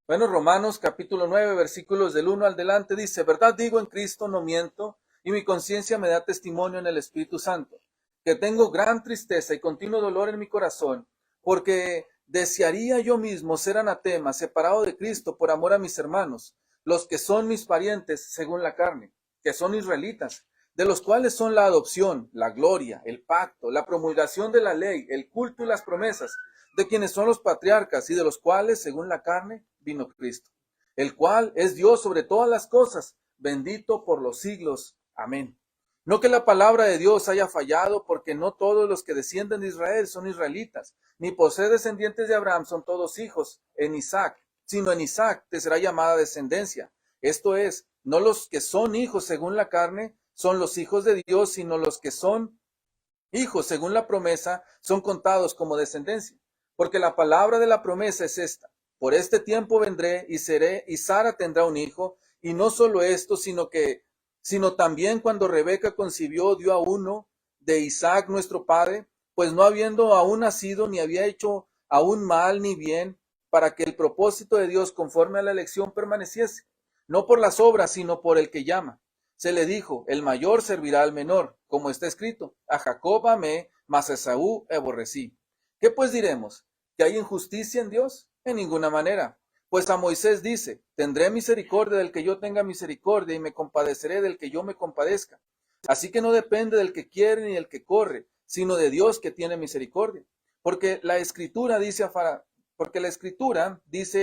Bueno, Romanos capítulo 9, versículos del 1 al delante dice, verdad digo en Cristo, no miento, y mi conciencia me da testimonio en el Espíritu Santo, que tengo gran tristeza y continuo dolor en mi corazón, porque desearía yo mismo ser anatema, separado de Cristo por amor a mis hermanos, los que son mis parientes según la carne, que son israelitas, de los cuales son la adopción, la gloria, el pacto, la promulgación de la ley, el culto y las promesas, de quienes son los patriarcas y de los cuales, según la carne, vino Cristo, el cual es Dios sobre todas las cosas, bendito por los siglos. Amén. No que la palabra de Dios haya fallado, porque no todos los que descienden de Israel son israelitas, ni por ser descendientes de Abraham son todos hijos en Isaac, sino en Isaac te será llamada descendencia. Esto es, no los que son hijos según la carne son los hijos de Dios, sino los que son hijos según la promesa son contados como descendencia. Porque la palabra de la promesa es esta: por este tiempo vendré y seré, y Sara tendrá un hijo, y no solo esto, sino también cuando Rebeca concibió, dio a uno de Isaac nuestro padre, pues no habiendo aún nacido, ni había hecho aún mal ni bien, para que el propósito de Dios conforme a la elección permaneciese, no por las obras, sino por el que llama. Se le dijo, el mayor servirá al menor, como está escrito, a Jacob amé, mas a Esaú aborrecí. ¿Qué pues diremos? ¿Que hay injusticia en Dios? En ninguna manera. Pues a Moisés dice, tendré misericordia del que yo tenga misericordia y me compadeceré del que yo me compadezca. Así que no depende del que quiere ni del que corre, sino de Dios que tiene misericordia. Porque la escritura dice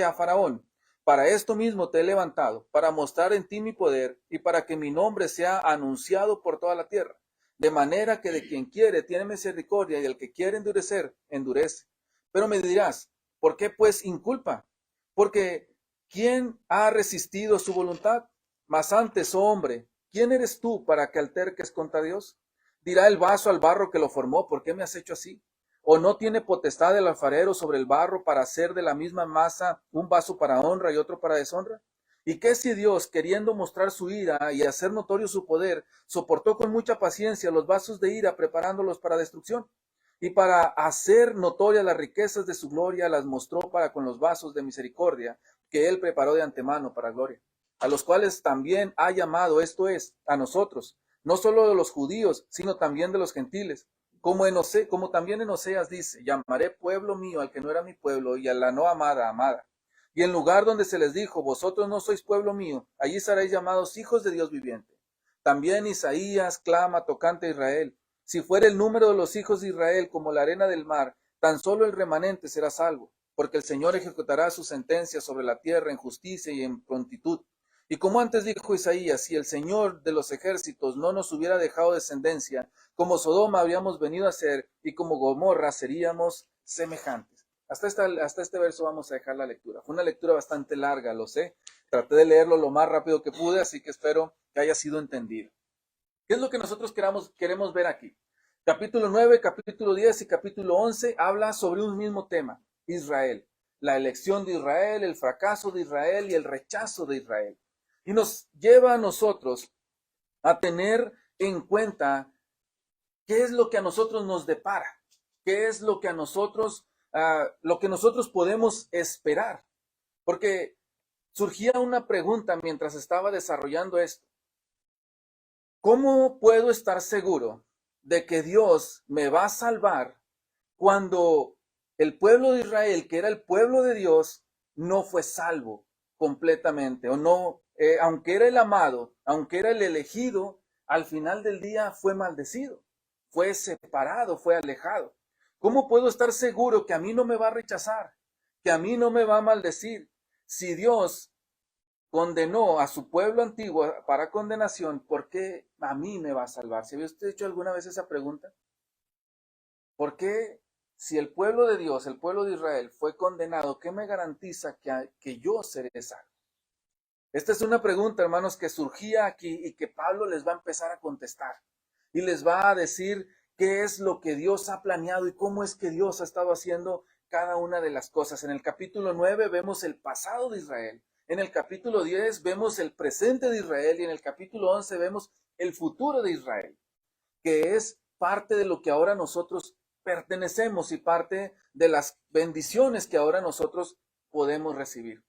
a Faraón, para esto mismo te he levantado, para mostrar en ti mi poder y para que mi nombre sea anunciado por toda la tierra. De manera que de quien quiere tiene misericordia y el que quiere endurecer, endurece. Pero me dirás, ¿por qué pues inculpa? Porque ¿quién ha resistido su voluntad? Mas antes, oh hombre, ¿quién eres tú para que alterques contra Dios? Dirá el vaso al barro que lo formó, ¿por qué me has hecho así? ¿O no tiene potestad el alfarero sobre el barro para hacer de la misma masa un vaso para honra y otro para deshonra? ¿Y qué si Dios, queriendo mostrar su ira y hacer notorio su poder, soportó con mucha paciencia los vasos de ira preparándolos para destrucción? Y para hacer notorias las riquezas de su gloria, las mostró para con los vasos de misericordia que él preparó de antemano para gloria, a los cuales también ha llamado, esto es, a nosotros, no solo de los judíos, sino también de los gentiles. Como también en Oseas dice, llamaré pueblo mío al que no era mi pueblo, y a la no amada, amada. Y en lugar donde se les dijo, vosotros no sois pueblo mío, allí seréis llamados hijos de Dios viviente. También Isaías clama tocante a Israel, si fuera el número de los hijos de Israel como la arena del mar, tan solo el remanente será salvo, porque el Señor ejecutará su sentencia sobre la tierra en justicia y en prontitud. Y como antes dijo Isaías, si el Señor de los ejércitos no nos hubiera dejado descendencia, como Sodoma habríamos venido a ser, y como Gomorra seríamos semejantes. Hasta este verso vamos a dejar la lectura. Fue una lectura bastante larga, lo sé. Traté de leerlo lo más rápido que pude, así que espero que haya sido entendido. ¿Qué es lo que nosotros queremos ver aquí? Capítulo 9, capítulo 10 y capítulo 11 habla sobre un mismo tema, Israel. La elección de Israel, el fracaso de Israel y el rechazo de Israel. Y nos lleva a nosotros a tener en cuenta qué es lo que a nosotros nos depara, qué es lo que a nosotros, lo que nosotros podemos esperar. Porque surgía una pregunta mientras estaba desarrollando esto. ¿Cómo puedo estar seguro de que Dios me va a salvar cuando el pueblo de Israel, que era el pueblo de Dios, no fue salvo completamente? O no, aunque era el amado, aunque era el elegido, al final del día fue maldecido, fue separado, fue alejado. ¿Cómo puedo estar seguro que a mí no me va a rechazar, que a mí no me va a maldecir, si Dios condenó a su pueblo antiguo para condenación? ¿Por qué a mí me va a salvar? ¿Se había usted hecho alguna vez esa pregunta? ¿Por qué, si el pueblo de Dios, el pueblo de Israel, fue condenado, qué me garantiza que yo seré salvo? Esta es una pregunta, hermanos, que surgía aquí y que Pablo les va a empezar a contestar. Y les va a decir qué es lo que Dios ha planeado y cómo es que Dios ha estado haciendo cada una de las cosas. En el capítulo 9 vemos el pasado de Israel. En el capítulo 10 vemos el presente de Israel y en el capítulo 11 vemos el futuro de Israel, que es parte de lo que ahora nosotros pertenecemos y parte de las bendiciones que ahora nosotros podemos recibir.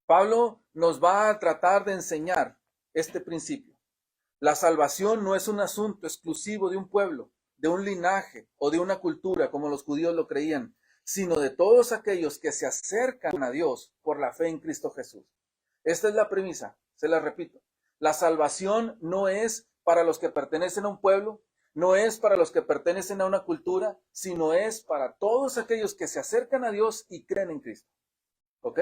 Pablo nos va a tratar de enseñar este principio. La salvación no es un asunto exclusivo de un pueblo, de un linaje o de una cultura como los judíos lo creían, sino de todos aquellos que se acercan a Dios por la fe en Cristo Jesús. Esta es la premisa, se la repito. La salvación no es para los que pertenecen a un pueblo, no es para los que pertenecen a una cultura, sino es para todos aquellos que se acercan a Dios y creen en Cristo. ¿Ok?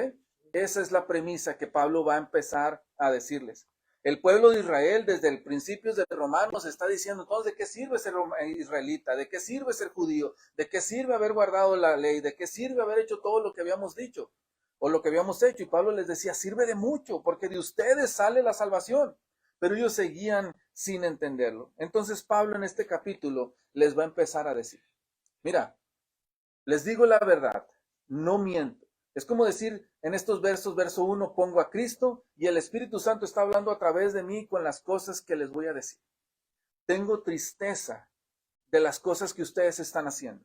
Esa es la premisa que Pablo va a empezar a decirles. El pueblo de Israel, desde el principio de Romanos, está diciendo, entonces, ¿de qué sirve ser israelita? ¿De qué sirve ser judío? ¿De qué sirve haber guardado la ley? ¿De qué sirve haber hecho todo lo que habíamos dicho? O lo que habíamos hecho. Y Pablo les decía, sirve de mucho, porque de ustedes sale la salvación. Pero ellos seguían sin entenderlo. Entonces Pablo en este capítulo les va a empezar a decir, mira, les digo la verdad, no miento. Es como decir en estos versos, verso 1, pongo a Cristo y el Espíritu Santo está hablando a través de mí con las cosas que les voy a decir. Tengo tristeza de las cosas que ustedes están haciendo.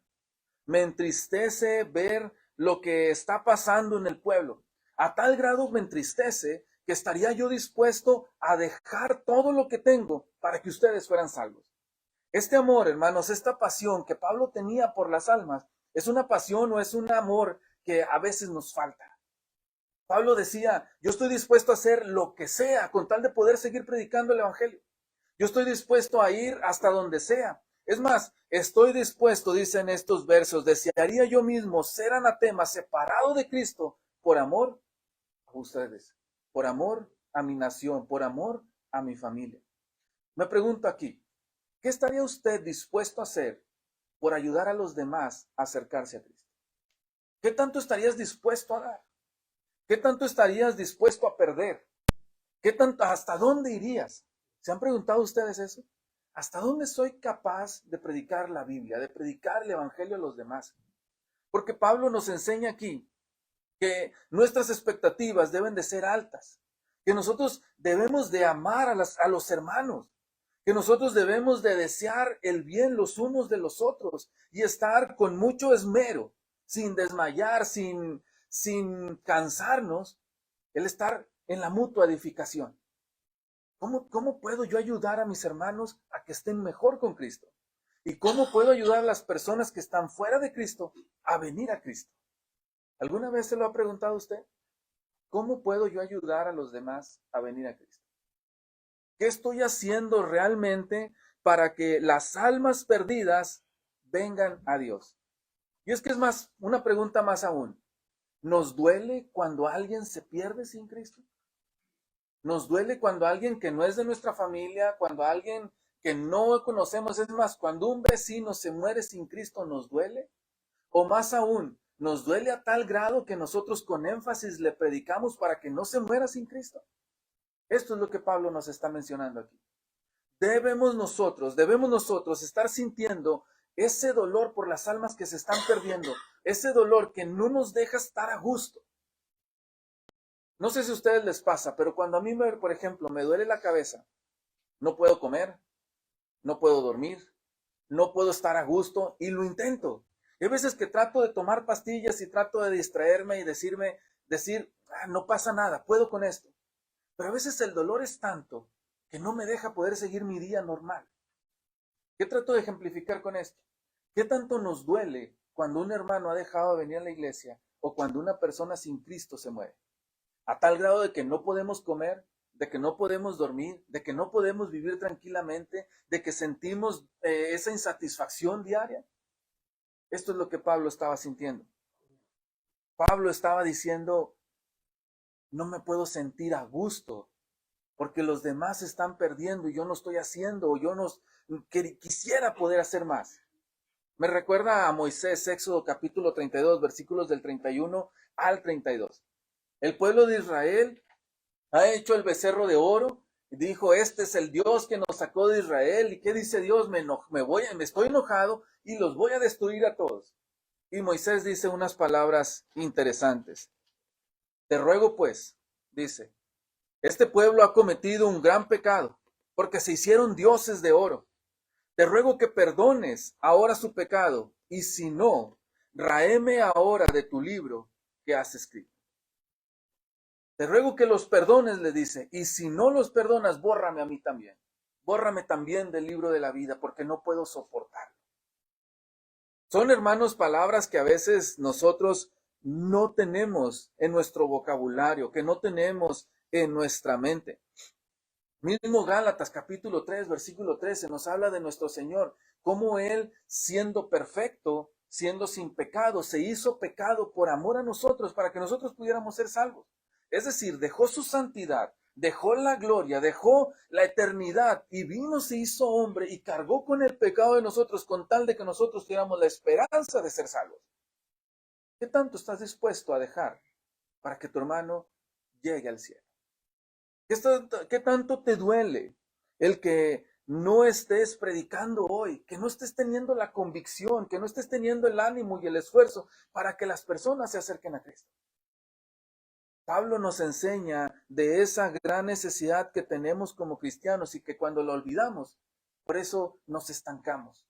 Me entristece ver lo que está pasando en el pueblo. A tal grado me entristece que estaría yo dispuesto a dejar todo lo que tengo para que ustedes fueran salvos. Este amor, hermanos, esta pasión que Pablo tenía por las almas, es una pasión o es un amor que a veces nos falta. Pablo decía, yo estoy dispuesto a hacer lo que sea con tal de poder seguir predicando el evangelio. Yo estoy dispuesto a ir hasta donde sea. Es más, estoy dispuesto, dicen estos versos, desearía yo mismo ser anatema, separado de Cristo, por amor a ustedes, por amor a mi nación, por amor a mi familia. Me pregunto aquí, ¿qué estaría usted dispuesto a hacer por ayudar a los demás a acercarse a Cristo? ¿Qué tanto estarías dispuesto a dar? ¿Qué tanto estarías dispuesto a perder? ¿Qué tanto, hasta dónde irías? ¿Se han preguntado ustedes eso? ¿Hasta dónde soy capaz de predicar la Biblia, de predicar el Evangelio a los demás? Porque Pablo nos enseña aquí que nuestras expectativas deben de ser altas, que nosotros debemos de amar a los hermanos, que nosotros debemos de desear el bien los unos de los otros y estar con mucho esmero, sin desmayar, sin cansarnos, el estar en la mutua edificación. ¿Cómo puedo yo ayudar a mis hermanos a que estén mejor con Cristo? ¿Y cómo puedo ayudar a las personas que están fuera de Cristo a venir a Cristo? ¿Alguna vez se lo ha preguntado usted? ¿Cómo puedo yo ayudar a los demás a venir a Cristo? ¿Qué estoy haciendo realmente para que las almas perdidas vengan a Dios? Y es que es más, una pregunta más aún. ¿Nos duele cuando alguien se pierde sin Cristo? ¿Nos duele cuando alguien que no es de nuestra familia, cuando alguien que no conocemos, es más, cuando un vecino se muere sin Cristo, nos duele? O más aún, nos duele a tal grado que nosotros con énfasis le predicamos para que no se muera sin Cristo. Esto es lo que Pablo nos está mencionando aquí. Debemos nosotros estar sintiendo ese dolor por las almas que se están perdiendo, ese dolor que no nos deja estar a gusto. No sé si a ustedes les pasa, pero cuando a mí, por ejemplo, me duele la cabeza, no puedo comer, no puedo dormir, no puedo estar a gusto y lo intento. Hay veces que trato de tomar pastillas y trato de distraerme y decir, no pasa nada, puedo con esto. Pero a veces el dolor es tanto que no me deja poder seguir mi día normal. ¿Qué trato de ejemplificar con esto? ¿Qué tanto nos duele cuando un hermano ha dejado de venir a la iglesia o cuando una persona sin Cristo se muere? A tal grado de que no podemos comer, de que no podemos dormir, de que no podemos vivir tranquilamente, de que sentimos esa insatisfacción diaria. Esto es lo que Pablo estaba sintiendo. Pablo estaba diciendo, no me puedo sentir a gusto porque los demás están perdiendo y yo no estoy haciendo, o yo no quisiera poder hacer más. Me recuerda a Moisés, Éxodo capítulo 32, versículos del 31 al 32. El pueblo de Israel ha hecho el becerro de oro y dijo, este es el Dios que nos sacó de Israel. ¿Y qué dice Dios? Me estoy enojado y los voy a destruir a todos. Y Moisés dice unas palabras interesantes. Te ruego pues, dice, este pueblo ha cometido un gran pecado, porque se hicieron dioses de oro. Te ruego que perdones ahora su pecado, y si no, ráeme ahora de tu libro que has escrito. Te ruego que los perdones, le dice, y si no los perdonas, bórrame a mí también. Bórrame también del libro de la vida, porque no puedo soportarlo. Son, hermanos, palabras que a veces nosotros no tenemos en nuestro vocabulario, que no tenemos en nuestra mente. Mismo Gálatas capítulo 3, versículo 13 nos habla de nuestro Señor, cómo Él, siendo perfecto, siendo sin pecado, se hizo pecado por amor a nosotros, para que nosotros pudiéramos ser salvos. Es decir, dejó su santidad, dejó la gloria, dejó la eternidad y vino, se hizo hombre y cargó con el pecado de nosotros con tal de que nosotros tuviéramos la esperanza de ser salvos. ¿Qué tanto estás dispuesto a dejar para que tu hermano llegue al cielo? ¿Qué tanto te duele el que no estés predicando hoy, que no estés teniendo la convicción, que no estés teniendo el ánimo y el esfuerzo para que las personas se acerquen a Cristo? Pablo nos enseña de esa gran necesidad que tenemos como cristianos y que cuando lo olvidamos, por eso nos estancamos,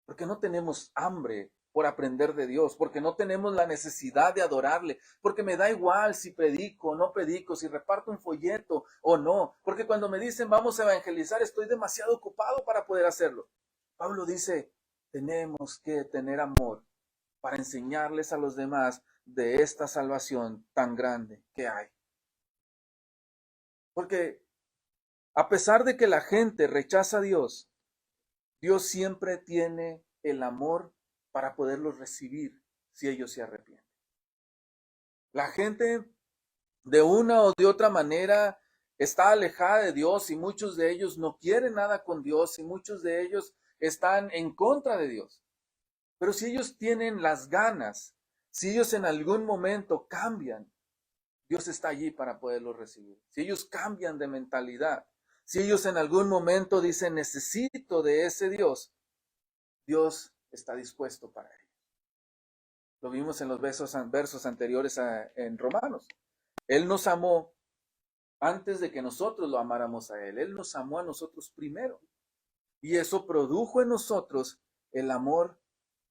porque no tenemos hambre por aprender de Dios, porque no tenemos la necesidad de adorarle, porque me da igual si predico o no predico, si reparto un folleto o no, porque cuando me dicen vamos a evangelizar estoy demasiado ocupado para poder hacerlo. Pablo dice, tenemos que tener amor para enseñarles a los demás de esta salvación tan grande que hay. Porque a pesar de que la gente rechaza a Dios, Dios siempre tiene el amor para poderlos recibir si ellos se arrepienten. La gente de una o de otra manera está alejada de Dios y muchos de ellos no quieren nada con Dios y muchos de ellos están en contra de Dios. Pero si ellos tienen las ganas, si ellos en algún momento cambian, Dios está allí para poderlos recibir. Si ellos cambian de mentalidad, si ellos en algún momento dicen necesito de ese Dios, Dios está dispuesto para ellos. Lo vimos en los versos anteriores en Romanos. Él nos amó antes de que nosotros lo amáramos a Él. Él nos amó a nosotros primero. Y eso produjo en nosotros el amor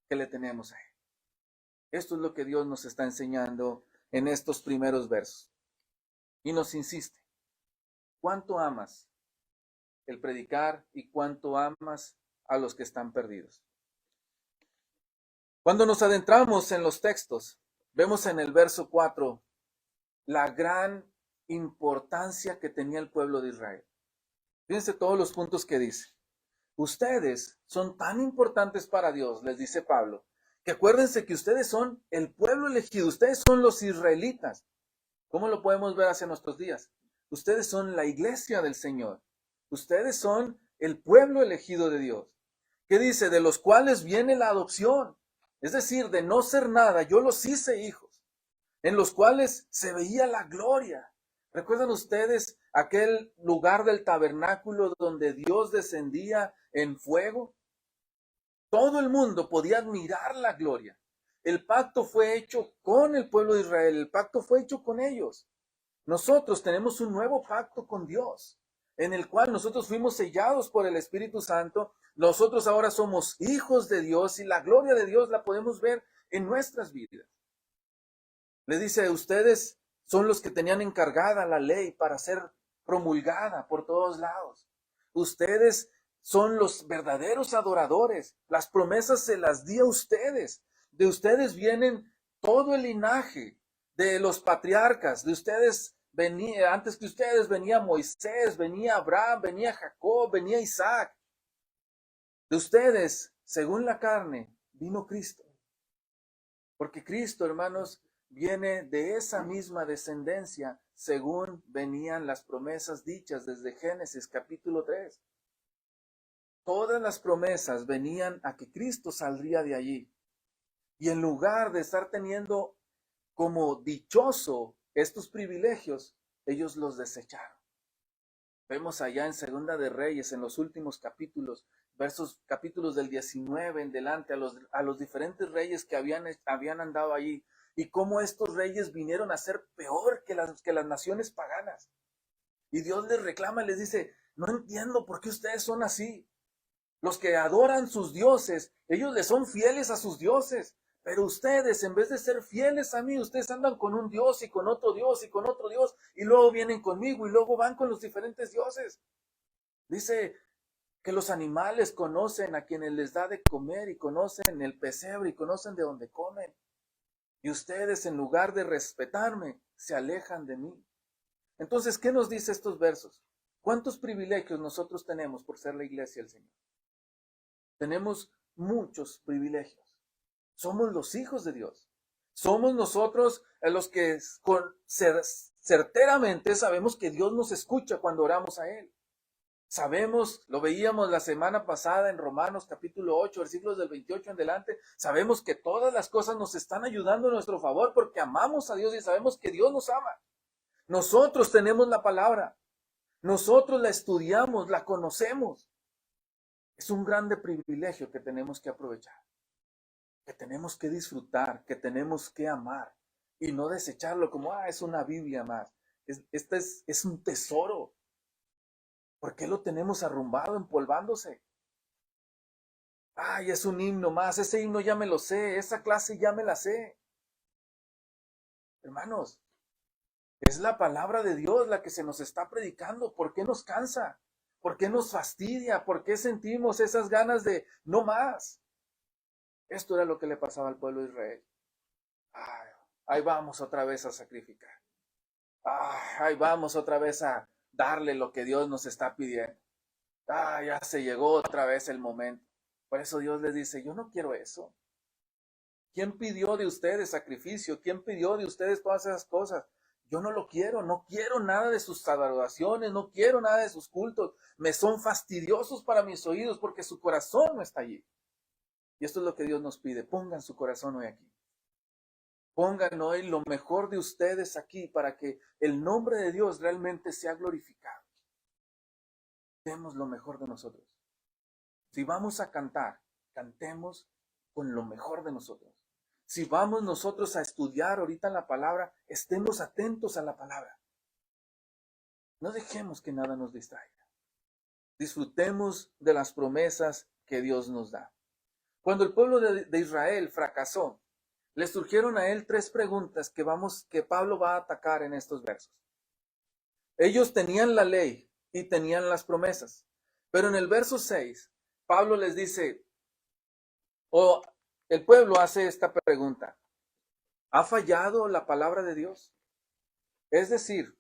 que le tenemos a Él. Esto es lo que Dios nos está enseñando en estos primeros versos. Y nos insiste, ¿cuánto amas el predicar y cuánto amas a los que están perdidos? Cuando nos adentramos en los textos, vemos en el verso 4 la gran importancia que tenía el pueblo de Israel. Fíjense todos los puntos que dice. Ustedes son tan importantes para Dios, les dice Pablo, que acuérdense que ustedes son el pueblo elegido, ustedes son los israelitas. ¿Cómo lo podemos ver hacia nuestros días? Ustedes son la iglesia del Señor. Ustedes son el pueblo elegido de Dios. ¿Qué dice? De los cuales viene la adopción. Es decir, de no ser nada, yo los hice hijos, en los cuales se veía la gloria. ¿Recuerdan ustedes aquel lugar del tabernáculo donde Dios descendía en fuego? Todo el mundo podía admirar la gloria. El pacto fue hecho con el pueblo de Israel, el pacto fue hecho con ellos. Nosotros tenemos un nuevo pacto con Dios, en el cual nosotros fuimos sellados por el Espíritu Santo. Nosotros ahora somos hijos de Dios y la gloria de Dios la podemos ver en nuestras vidas. Le dice, ustedes son los que tenían encargada la ley para ser promulgada por todos lados. Ustedes son los verdaderos adoradores. Las promesas se las di a ustedes. De ustedes vienen todo el linaje de los patriarcas. De ustedes venía, antes que ustedes venía Moisés, venía Abraham, venía Jacob, venía Isaac. De ustedes, según la carne, vino Cristo. Porque Cristo, hermanos, viene de esa misma descendencia, según venían las promesas dichas desde Génesis capítulo 3. Todas las promesas venían a que Cristo saldría de allí. Y en lugar de estar teniendo como dichoso estos privilegios, ellos los desecharon. Vemos allá en Segunda de Reyes, en los últimos capítulos, capítulos del 19 en delante, a los diferentes reyes que habían andado allí, y cómo estos reyes vinieron a ser peor que las naciones paganas. Y Dios les reclama y les dice, no entiendo por qué ustedes son así. Los que adoran sus dioses, ellos les son fieles a sus dioses, Pero ustedes, en vez de ser fieles a mí, ustedes andan con un Dios y con otro Dios y con otro Dios, y luego vienen conmigo y luego van con los diferentes dioses. Dice que los animales conocen a quienes les da de comer y conocen el pesebre y conocen de dónde comen. Y ustedes, en lugar de respetarme, se alejan de mí. Entonces, ¿qué nos dice estos versos? ¿Cuántos privilegios nosotros tenemos por ser la iglesia del Señor? Tenemos muchos privilegios. Somos los hijos de Dios. Somos nosotros los que certeramente sabemos que Dios nos escucha cuando oramos a Él. Sabemos, lo veíamos la semana pasada en Romanos capítulo 8, versículos del 28 en adelante, sabemos que todas las cosas nos están ayudando a nuestro favor porque amamos a Dios y sabemos que Dios nos ama. Nosotros tenemos la palabra, nosotros la estudiamos, la conocemos. Es un grande privilegio que tenemos que aprovechar, que tenemos que disfrutar, que tenemos que amar y no desecharlo como, es una Biblia más. Este es un tesoro. ¿Por qué lo tenemos arrumbado, empolvándose? Es un himno más, ese himno ya me lo sé, esa clase ya me la sé. Hermanos, es la palabra de Dios la que se nos está predicando. ¿Por qué nos cansa? ¿Por qué nos fastidia? ¿Por qué sentimos esas ganas de no más? Esto era lo que le pasaba al pueblo de Israel. Ahí vamos otra vez a sacrificar. Ahí vamos otra vez a darle lo que Dios nos está pidiendo. Ya se llegó otra vez el momento. Por eso Dios les dice, yo no quiero eso. ¿Quién pidió de ustedes sacrificio? ¿Quién pidió de ustedes todas esas cosas? Yo no lo quiero, no quiero nada de sus adoraciones, no quiero nada de sus cultos. Me son fastidiosos para mis oídos porque su corazón no está allí. Y esto es lo que Dios nos pide, pongan su corazón hoy aquí. Pongan hoy lo mejor de ustedes aquí para que el nombre de Dios realmente sea glorificado. Demos lo mejor de nosotros. Si vamos a cantar, cantemos con lo mejor de nosotros. Si vamos nosotros a estudiar ahorita la palabra, estemos atentos a la palabra. No dejemos que nada nos distraiga. Disfrutemos de las promesas que Dios nos da. Cuando el pueblo de Israel fracasó, le surgieron a él 3 preguntas que Pablo va a atacar en estos versos. Ellos tenían la ley y tenían las promesas, pero en el verso 6, Pablo les dice, el pueblo hace esta pregunta, ¿ha fallado la palabra de Dios? Es decir,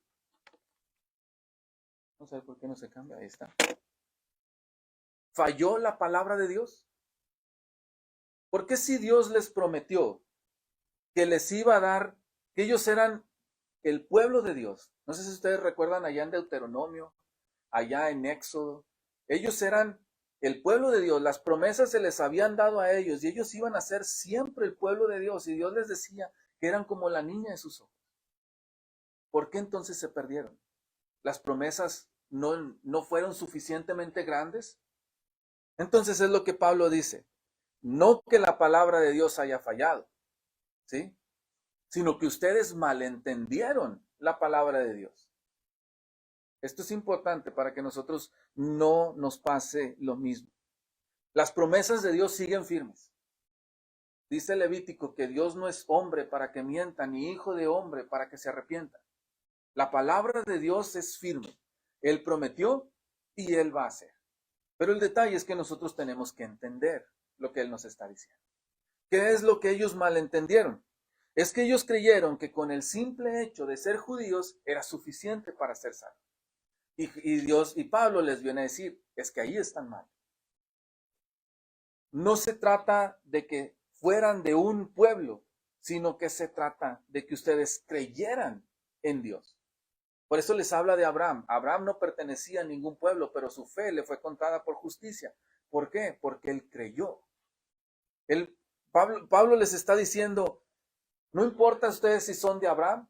no sé por qué no se cambia, ahí está. ¿Falló la palabra de Dios? ¿Por qué si Dios les prometió que les iba a dar, que ellos eran el pueblo de Dios? No sé si ustedes recuerdan allá en Deuteronomio, allá en Éxodo, ellos eran el pueblo de Dios, las promesas se les habían dado a ellos y ellos iban a ser siempre el pueblo de Dios y Dios les decía que eran como la niña de sus ojos. ¿Por qué entonces se perdieron? ¿Las promesas no fueron suficientemente grandes? Entonces es lo que Pablo dice, no que la palabra de Dios haya fallado, ¿sí? Sino que ustedes malentendieron la palabra de Dios. Esto es importante para que nosotros no nos pase lo mismo. Las promesas de Dios siguen firmes. Dice Levítico que Dios no es hombre para que mienta, ni hijo de hombre para que se arrepienta. La palabra de Dios es firme. Él prometió y Él va a hacer. Pero el detalle es que nosotros tenemos que entender lo que Él nos está diciendo. ¿Qué es lo que ellos malentendieron? Es que ellos creyeron que con el simple hecho de ser judíos era suficiente para ser salvos. Y Pablo les viene a decir, es que ahí están mal. No se trata de que fueran de un pueblo, sino que se trata de que ustedes creyeran en Dios. Por eso les habla de Abraham. Abraham no pertenecía a ningún pueblo, pero su fe le fue contada por justicia. ¿Por qué? Porque él creyó. Pablo les está diciendo, no importa a ustedes si son de Abraham,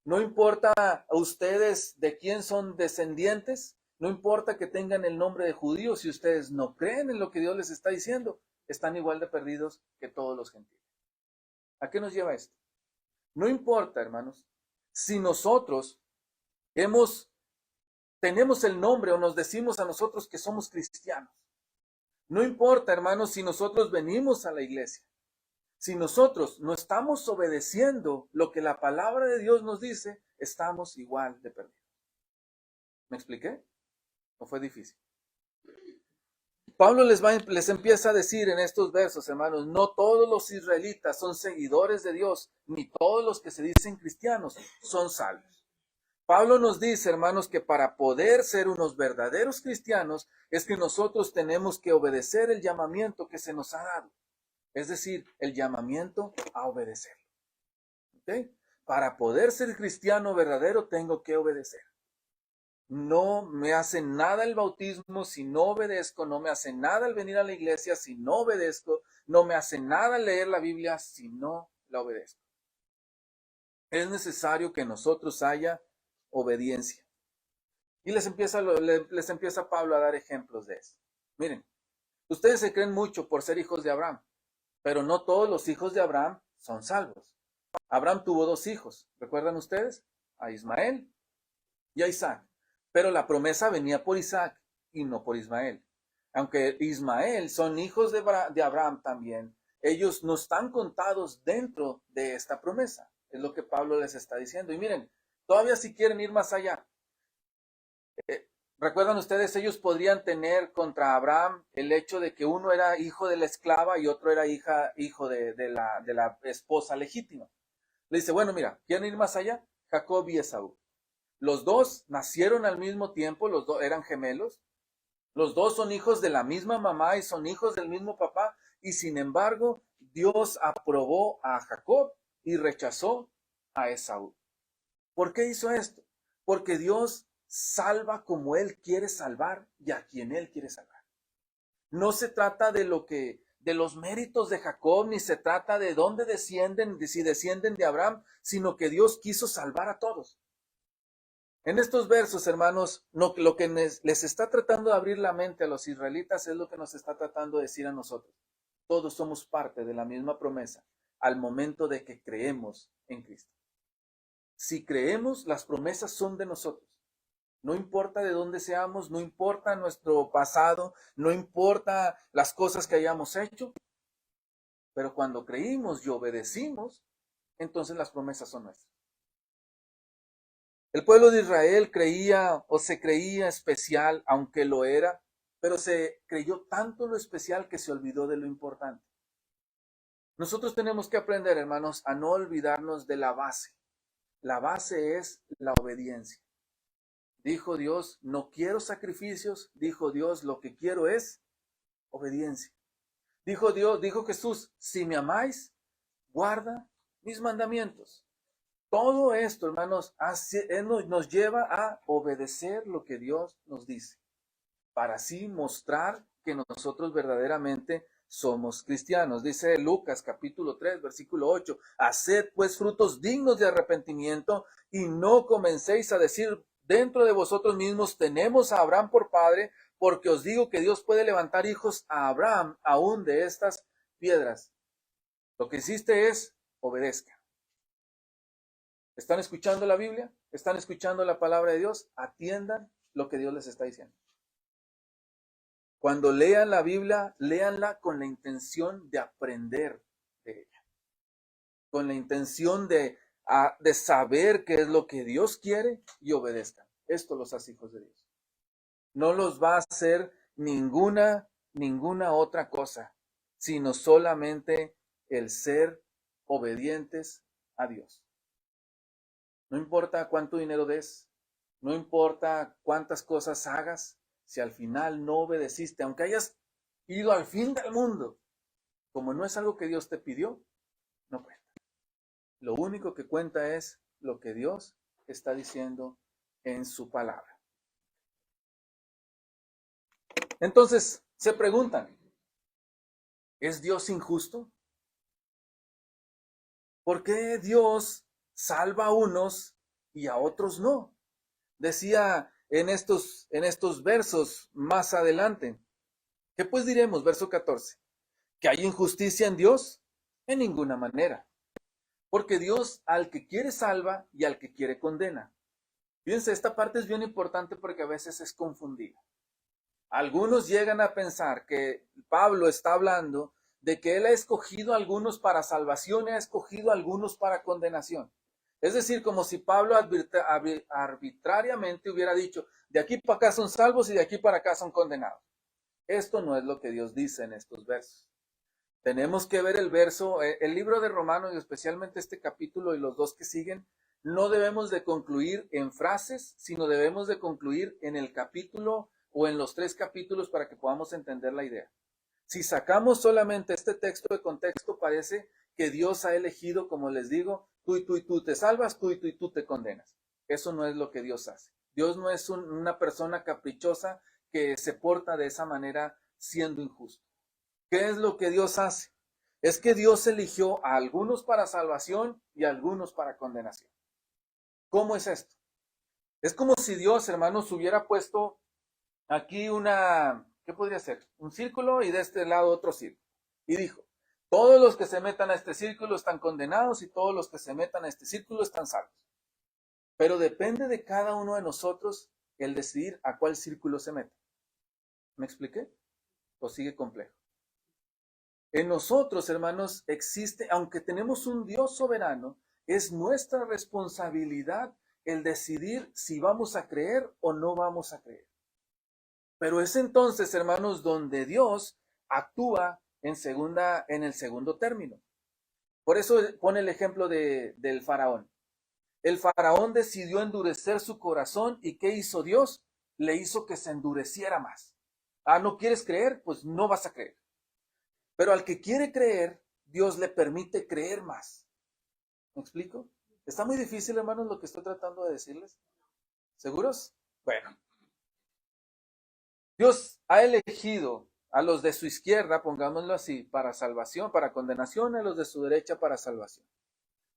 no importa a ustedes de quién son descendientes, no importa que tengan el nombre de judíos, si ustedes no creen en lo que Dios les está diciendo, están igual de perdidos que todos los gentiles. ¿A qué nos lleva esto? No importa, hermanos, si nosotros tenemos el nombre o nos decimos a nosotros que somos cristianos. No importa, hermanos, si nosotros venimos a la iglesia. Si nosotros no estamos obedeciendo lo que la palabra de Dios nos dice, estamos igual de perdidos. ¿Me expliqué? ¿O fue difícil? Pablo les empieza a decir en estos versos, hermanos, no todos los israelitas son seguidores de Dios, ni todos los que se dicen cristianos son salvos. Pablo nos dice, hermanos, que para poder ser unos verdaderos cristianos es que nosotros tenemos que obedecer el llamamiento que se nos ha dado. Es decir, el llamamiento a obedecer. ¿Okay? Para poder ser cristiano verdadero tengo que obedecer. No me hace nada el bautismo si no obedezco, no me hace nada el venir a la iglesia si no obedezco, no me hace nada leer la Biblia si no la obedezco. Es necesario que nosotros haya obediencia. Y les empieza Pablo a dar ejemplos de eso. Miren, ustedes se creen mucho por ser hijos de Abraham, pero no todos los hijos de Abraham son salvos. Abraham tuvo 2 hijos, ¿recuerdan ustedes? A Ismael y a Isaac. Pero la promesa venía por Isaac y no por Ismael. Aunque Ismael son hijos de Abraham también, ellos no están contados dentro de esta promesa. Es lo que Pablo les está diciendo. Y miren, todavía si quieren ir más allá. ¿Recuerdan ustedes? Ellos podrían tener contra Abraham el hecho de que uno era hijo de la esclava y otro era hijo de la esposa legítima. Le dice, bueno, mira, ¿quieren ir más allá? Jacob y Esaú. Los 2 nacieron al mismo tiempo, los 2 eran gemelos. Los 2 son hijos de la misma mamá y son hijos del mismo papá. Y sin embargo, Dios aprobó a Jacob y rechazó a Esaú. ¿Por qué hizo esto? Porque Dios salva como Él quiere salvar y a quien Él quiere salvar. No se trata de los méritos de Jacob, ni se trata de dónde descienden, de si descienden de Abraham, sino que Dios quiso salvar a todos. En estos versos, hermanos, lo que les está tratando de abrir la mente a los israelitas es lo que nos está tratando de decir a nosotros. Todos somos parte de la misma promesa al momento de que creemos en Cristo. Si creemos, las promesas son de nosotros. No importa de dónde seamos, no importa nuestro pasado, no importa las cosas que hayamos hecho, pero cuando creímos y obedecimos, entonces las promesas son nuestras. El pueblo de Israel creía o se creía especial, aunque lo era, pero se creyó tanto lo especial que se olvidó de lo importante. Nosotros tenemos que aprender, hermanos, a no olvidarnos de la base. La base es la obediencia. Dijo Dios, no quiero sacrificios. Dijo Dios, lo que quiero es obediencia. Dijo Jesús, si me amáis, guarda mis mandamientos. Todo esto, hermanos, nos lleva a obedecer lo que Dios nos dice, para así mostrar que nosotros verdaderamente somos cristianos. Dice Lucas capítulo 3, versículo 8, haced pues frutos dignos de arrepentimiento y no comencéis a decir dentro de vosotros mismos, tenemos a Abraham por padre, porque os digo que Dios puede levantar hijos a Abraham aún de estas piedras. Lo que hiciste es obedezca. ¿Están escuchando la Biblia? ¿Están escuchando la palabra de Dios? Atiendan lo que Dios les está diciendo. Cuando lean la Biblia, léanla con la intención de aprender de ella. Con la intención de saber qué es lo que Dios quiere y obedezcan. Esto los hace hijos de Dios. No los va a hacer ninguna otra cosa, sino solamente el ser obedientes a Dios. No importa cuánto dinero des, no importa cuántas cosas hagas, si al final no obedeciste, aunque hayas ido al fin del mundo, como no es algo que Dios te pidió, no cuenta. Lo único que cuenta es lo que Dios está diciendo en su palabra. Entonces, se preguntan, ¿es Dios injusto? ¿Por qué Dios salva a unos y a otros no? Decía en estos versos más adelante, ¿qué pues diremos? Verso 14, ¿que hay injusticia en Dios? En ninguna manera, porque Dios al que quiere salva y al que quiere condena. Fíjense, esta parte es bien importante porque a veces es confundida. Algunos llegan a pensar que Pablo está hablando de que Él ha escogido a algunos para salvación y ha escogido a algunos para condenación. Es decir, como si Pablo arbitrariamente hubiera dicho, de aquí para acá son salvos y de aquí para acá son condenados. Esto no es lo que Dios dice en estos versos. Tenemos que ver el verso, el libro de Romanos y especialmente este capítulo y los dos que siguen, no debemos de concluir en frases, sino debemos de concluir en el capítulo o en los 3 capítulos para que podamos entender la idea. Si sacamos solamente este texto de contexto, parece que Dios ha elegido, como les digo, tú y tú y tú te salvas, tú y tú te condenas. Eso no es lo que Dios hace. Dios no es una persona caprichosa que se porta de esa manera siendo injusto. ¿Qué es lo que Dios hace? Es que Dios eligió a algunos para salvación y a algunos para condenación. ¿Cómo es esto? Es como si Dios, hermanos, hubiera puesto aquí ¿qué podría ser? Un círculo y de este lado otro círculo. Y dijo, todos los que se metan a este círculo están condenados y todos los que se metan a este círculo están salvos. Pero depende de cada uno de nosotros el decidir a cuál círculo se mete. ¿Me expliqué? ¿O sigue complejo? En nosotros, hermanos, existe, aunque tenemos un Dios soberano, es nuestra responsabilidad el decidir si vamos a creer o no vamos a creer. Pero es entonces, hermanos, donde Dios actúa en el segundo término. Por eso pone el ejemplo del faraón. El faraón decidió endurecer su corazón y ¿qué hizo Dios? Le hizo que se endureciera más. Ah, ¿no quieres creer? Pues no vas a creer. Pero al que quiere creer, Dios le permite creer más. ¿Me explico? Está muy difícil, hermanos, lo que estoy tratando de decirles. ¿Seguros? Bueno. Dios ha elegido a los de su izquierda, pongámoslo así, para salvación, para condenación, a los de su derecha para salvación.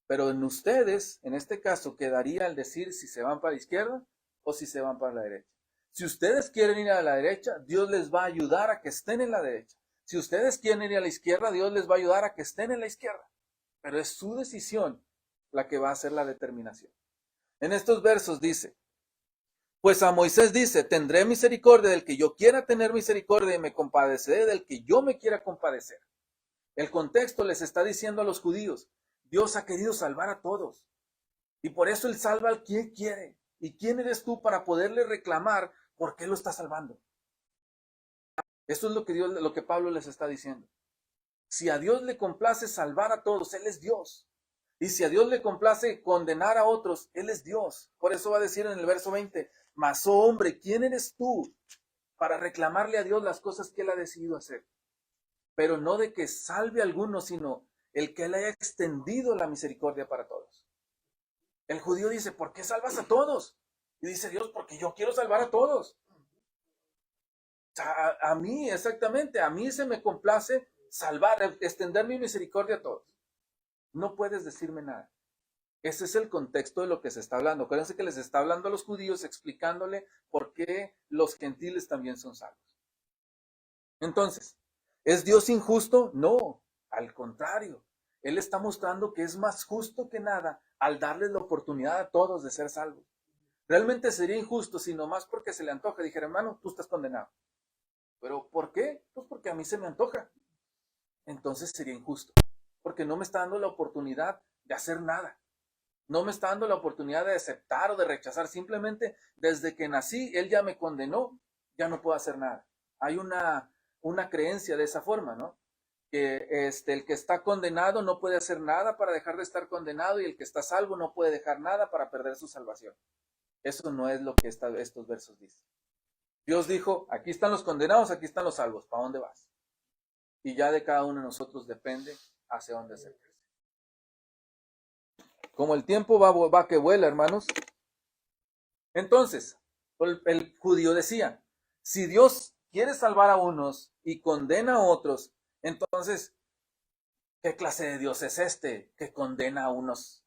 Pero en ustedes, en este caso, quedaría el decir si se van para la izquierda o si se van para la derecha. Si ustedes quieren ir a la derecha, Dios les va a ayudar a que estén en la derecha. Si ustedes quieren ir a la izquierda, Dios les va a ayudar a que estén en la izquierda. Pero es su decisión la que va a hacer la determinación. En estos versos dice, pues a Moisés dice, tendré misericordia del que yo quiera tener misericordia y me compadeceré del que yo me quiera compadecer. El contexto les está diciendo a los judíos, Dios ha querido salvar a todos. Y por eso Él salva al quien quiere. ¿Y quién eres tú para poderle reclamar por qué lo está salvando? Esto es lo que Pablo les está diciendo. Si a Dios le complace salvar a todos, Él es Dios. Y si a Dios le complace condenar a otros, Él es Dios. Por eso va a decir en el verso 20, mas oh hombre, ¿quién eres tú para reclamarle a Dios las cosas que Él ha decidido hacer? Pero no de que salve a algunos, sino el que Él haya extendido la misericordia para todos. El judío dice, ¿por qué salvas a todos? Y dice Dios, porque yo quiero salvar a todos. O sea, a mí, exactamente, a mí se me complace salvar, extender mi misericordia a todos. No puedes decirme nada. Ese es el contexto de lo que se está hablando. Acuérdense que les está hablando a los judíos explicándole por qué los gentiles también son salvos. Entonces, ¿es Dios injusto? No, al contrario. Él está mostrando que es más justo que nada al darles la oportunidad a todos de ser salvos. Realmente sería injusto si nomás porque se le antoja dijera, hermano, tú estás condenado. ¿Pero por qué? Pues porque a mí se me antoja. Entonces sería injusto, porque no me está dando la oportunidad de hacer nada. No me está dando la oportunidad de aceptar o de rechazar. Simplemente desde que nací, Él ya me condenó, ya no puedo hacer nada. Hay una creencia de esa forma, ¿no? Que el que está condenado no puede hacer nada para dejar de estar condenado y el que está salvo no puede dejar nada para perder su salvación. Eso no es lo que estos versos dicen. Dios dijo, aquí están los condenados, aquí están los salvos, ¿para dónde vas? Y ya de cada uno de nosotros depende hacia dónde acercarse. Como el tiempo va que vuela, hermanos. Entonces, el judío decía, si Dios quiere salvar a unos y condena a otros, entonces, ¿qué clase de Dios es este que condena a unos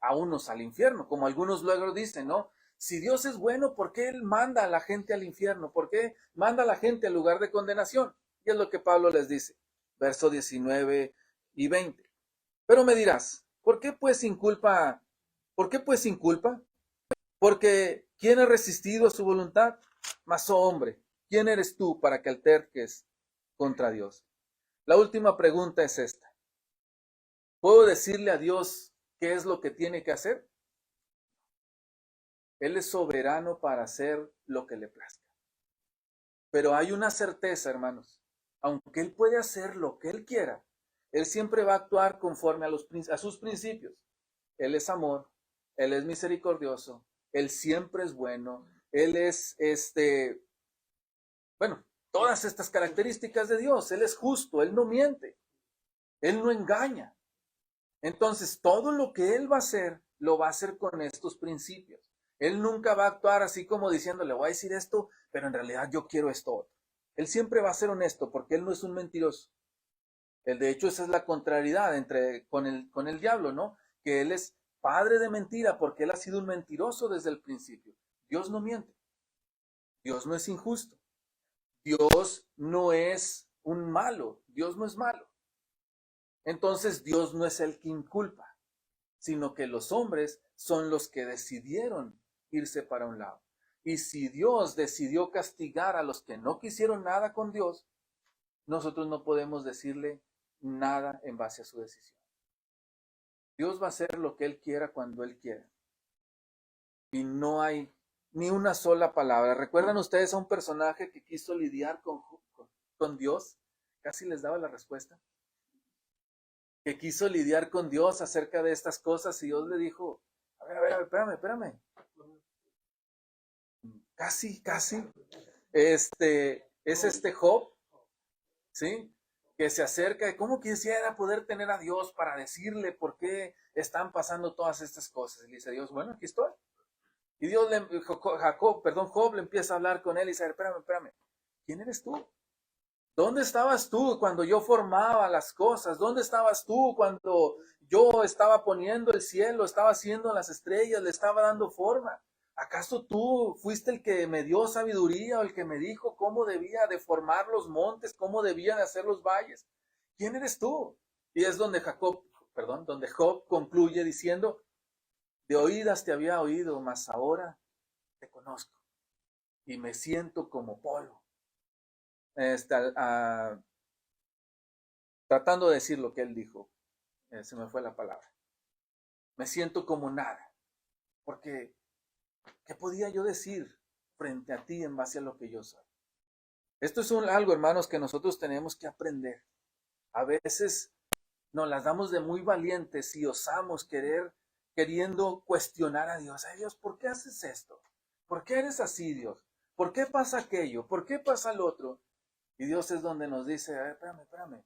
al infierno? Como algunos luego dicen, ¿no? Si Dios es bueno, ¿por qué Él manda a la gente al infierno? ¿Por qué manda a la gente al lugar de condenación? Y es lo que Pablo les dice, verso 19 y 20. Pero me dirás, ¿por qué pues sin culpa? ¿Por qué pues sin culpa? Porque ¿quién ha resistido a su voluntad? Mas, oh hombre, ¿quién eres tú para que alterques contra Dios? La última pregunta es esta. ¿Puedo decirle a Dios qué es lo que tiene que hacer? Él es soberano para hacer lo que le plazca. Pero hay una certeza, hermanos. Aunque Él puede hacer lo que Él quiera, Él siempre va a actuar conforme a sus principios. Él es amor, Él es misericordioso, Él siempre es bueno, Él es, bueno, todas estas características de Dios. Él es justo, Él no miente, Él no engaña. Entonces, todo lo que Él va a hacer, lo va a hacer con estos principios. Él nunca va a actuar así como diciendo, le voy a decir esto, pero en realidad yo quiero esto otro. Él siempre va a ser honesto porque Él no es un mentiroso. Él, de hecho, esa es la contrariedad con el diablo, ¿no? Que Él es padre de mentira porque Él ha sido un mentiroso desde el principio. Dios no miente. Dios no es injusto. Dios no es un malo. Dios no es malo. Entonces Dios no es el que inculpa, sino que los hombres son los que decidieron irse para un lado. Y si Dios decidió castigar a los que no quisieron nada con Dios, nosotros no podemos decirle nada en base a su decisión. Dios va a hacer lo que Él quiera cuando Él quiera. Y no hay ni una sola palabra. ¿Recuerdan ustedes a un personaje que quiso lidiar con Dios? Casi les daba la respuesta. Que quiso lidiar con Dios acerca de estas cosas y Dios le dijo, a ver, espérame. Casi. Es Job, ¿sí? Que se acerca y cómo quisiera poder tener a Dios para decirle por qué están pasando todas estas cosas. Y le dice Dios, bueno, aquí estoy. Y Job le empieza a hablar con él y dice, espérame. ¿Quién eres tú? ¿Dónde estabas tú cuando yo formaba las cosas? ¿Dónde estabas tú cuando yo estaba poniendo el cielo, estaba haciendo las estrellas, le estaba dando forma? ¿Acaso tú fuiste el que me dio sabiduría o el que me dijo cómo debía de formar los montes, cómo debía de hacer los valles? ¿Quién eres tú? Y es donde donde Job concluye diciendo, de oídas te había oído, mas ahora te conozco y me siento como polvo. Tratando de decir lo que él dijo, se me fue la palabra. Me siento como nada, porque ¿qué podía yo decir frente a ti en base a lo que yo soy? Esto es algo, hermanos, que nosotros tenemos que aprender. A veces nos las damos de muy valientes y osamos queriendo cuestionar a Dios. Ay, Dios, ¿por qué haces esto? ¿Por qué eres así, Dios? ¿Por qué pasa aquello? ¿Por qué pasa el otro? Y Dios es donde nos dice, espérame.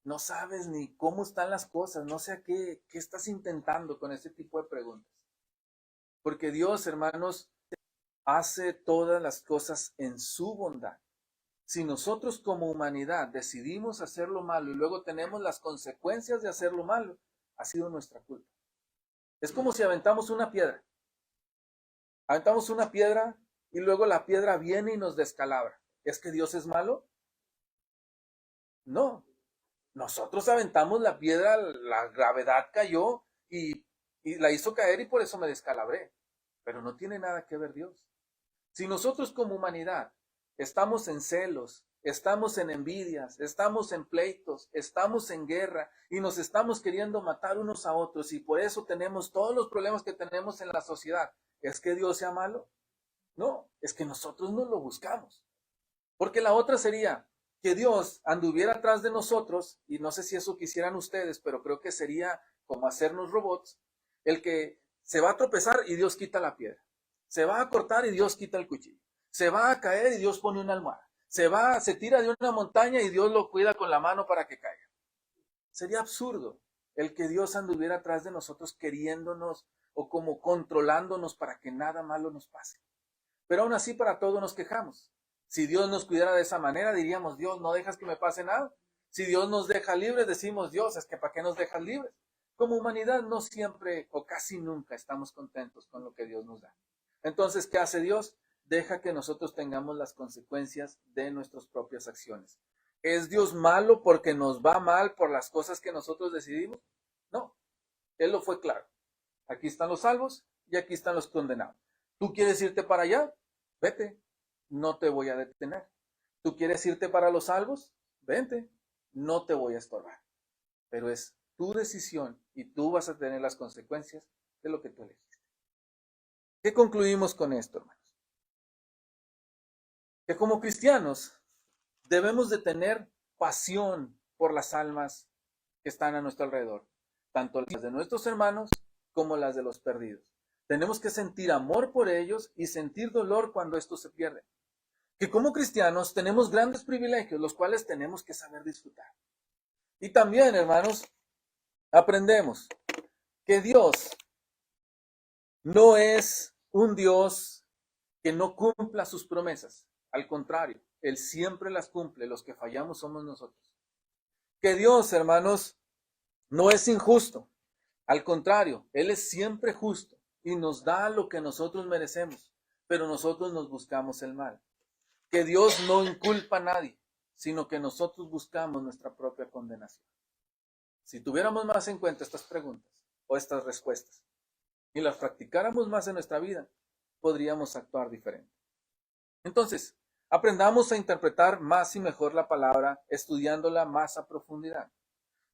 No sabes ni cómo están las cosas, no sé qué estás intentando con este tipo de preguntas. Porque Dios, hermanos, hace todas las cosas en su bondad. Si nosotros como humanidad decidimos hacer lo malo y luego tenemos las consecuencias de hacer lo malo, ha sido nuestra culpa. Es como si aventamos una piedra. Aventamos una piedra y luego la piedra viene y nos descalabra. ¿Es que Dios es malo? No. Nosotros aventamos la piedra, la gravedad cayó y la hizo caer y por eso me descalabré. Pero no tiene nada que ver Dios. Si nosotros como humanidad estamos en celos, estamos en envidias, estamos en pleitos, estamos en guerra y nos estamos queriendo matar unos a otros y por eso tenemos todos los problemas que tenemos en la sociedad, ¿es que Dios sea malo? No, es que nosotros no lo buscamos. Porque la otra sería que Dios anduviera atrás de nosotros, y no sé si eso quisieran ustedes, pero creo que sería como hacernos robots, el que se va a tropezar y Dios quita la piedra. Se va a cortar y Dios quita el cuchillo. Se va a caer y Dios pone una almohada. Se tira de una montaña y Dios lo cuida con la mano para que caiga. Sería absurdo el que Dios anduviera atrás de nosotros queriéndonos o como controlándonos para que nada malo nos pase. Pero aún así para todo nos quejamos. Si Dios nos cuidara de esa manera, diríamos, Dios, no dejas que me pase nada. Si Dios nos deja libres, decimos, Dios, es que ¿para qué nos dejas libres? Como humanidad no siempre o casi nunca estamos contentos con lo que Dios nos da. Entonces, ¿qué hace Dios? Deja que nosotros tengamos las consecuencias de nuestras propias acciones. ¿Es Dios malo porque nos va mal por las cosas que nosotros decidimos? No, Él lo fue claro. Aquí están los salvos y aquí están los condenados. ¿Tú quieres irte para allá? Vete, no te voy a detener. ¿Tú quieres irte para los salvos? Vente, no te voy a estorbar. Pero es tu decisión y tú vas a tener las consecuencias de lo que tú elegiste. ¿Qué concluimos con esto, hermanos? Que como cristianos debemos de tener pasión por las almas que están a nuestro alrededor, tanto las de nuestros hermanos como las de los perdidos. Tenemos que sentir amor por ellos y sentir dolor cuando estos se pierden. Que como cristianos tenemos grandes privilegios, los cuales tenemos que saber disfrutar. Y también, hermanos, aprendemos que Dios no es un Dios que no cumpla sus promesas. Al contrario, Él siempre las cumple. Los que fallamos somos nosotros. Que Dios, hermanos, no es injusto. Al contrario, Él es siempre justo y nos da lo que nosotros merecemos, pero nosotros nos buscamos el mal. Que Dios no inculpa a nadie, sino que nosotros buscamos nuestra propia condenación. Si tuviéramos más en cuenta estas preguntas o estas respuestas y las practicáramos más en nuestra vida, podríamos actuar diferente. Entonces, aprendamos a interpretar más y mejor la palabra, estudiándola más a profundidad.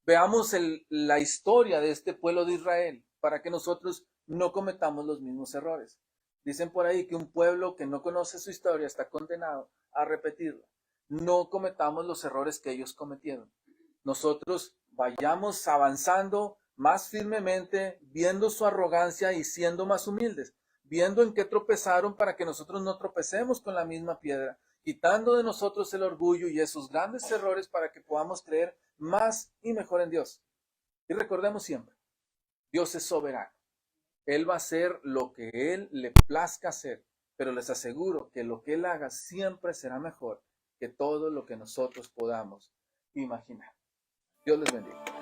Veamos la historia de este pueblo de Israel para que nosotros no cometamos los mismos errores. Dicen por ahí que un pueblo que no conoce su historia está condenado a repetirla. No cometamos los errores que ellos cometieron. Nosotros vayamos avanzando más firmemente, viendo su arrogancia y siendo más humildes, viendo en qué tropezaron para que nosotros no tropecemos con la misma piedra, quitando de nosotros el orgullo y esos grandes errores para que podamos creer más y mejor en Dios. Y recordemos siempre, Dios es soberano. Él va a hacer lo que Él le plazca hacer, pero les aseguro que lo que Él haga siempre será mejor que todo lo que nosotros podamos imaginar. Dios les bendiga.